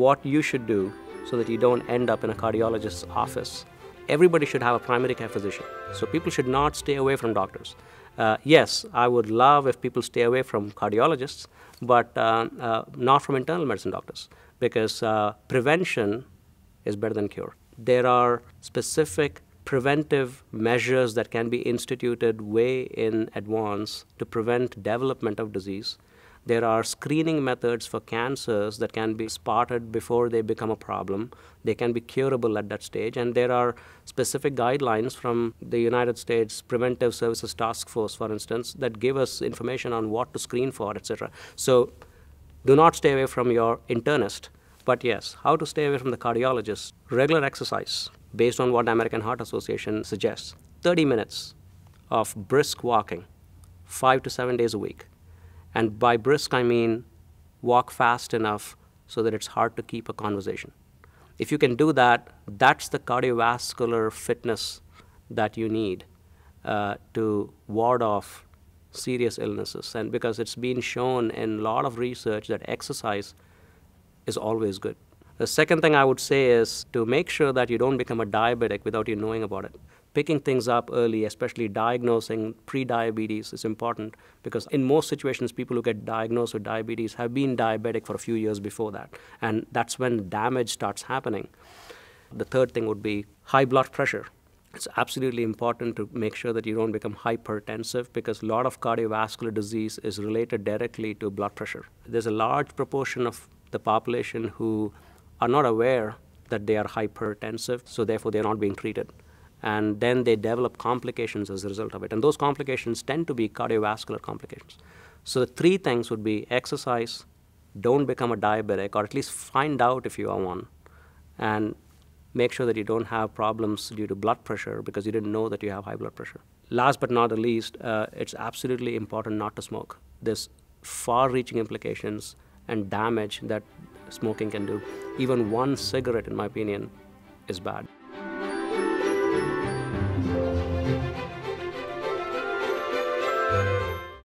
what you should do so that you don't end up in a cardiologist's office. Everybody should have a primary care physician. So people should not stay away from doctors. Yes, I would love if people stay away from cardiologists, but not from internal medicine doctors, because prevention is better than cure. There are specific preventive measures that can be instituted way in advance to prevent development of disease. There are screening methods for cancers that can be spotted before they become a problem. They can be curable at that stage. And there are specific guidelines from the United States Preventive Services Task Force, for instance, that give us information on what to screen for, etc. So do not stay away from your internist. But yes, how to stay away from the cardiologist? Regular exercise, based on what the American Heart Association suggests. 30 minutes of brisk walking, 5 to 7 days a week. And by brisk, I mean walk fast enough so that it's hard to keep a conversation. If you can do that, that's the cardiovascular fitness that you need to ward off serious illnesses. And because it's been shown in a lot of research that exercise is always good. The second thing I would say is to make sure that you don't become a diabetic without you knowing about it. Picking things up early, especially diagnosing pre-diabetes, is important because in most situations, people who get diagnosed with diabetes have been diabetic for a few years before that, and that's when damage starts happening. The third thing would be high blood pressure. It's absolutely important to make sure that you don't become hypertensive because a lot of cardiovascular disease is related directly to blood pressure. There's a large proportion of the population who are not aware that they are hypertensive, so therefore they're not being treated. And then they develop complications as a result of it. And those complications tend to be cardiovascular complications. So the three things would be exercise, don't become a diabetic, or at least find out if you are one, and make sure that you don't have problems due to blood pressure because you didn't know that you have high blood pressure. Last but not the least, it's absolutely important not to smoke. There's far-reaching implications and damage that smoking can do. Even one cigarette, in my opinion, is bad.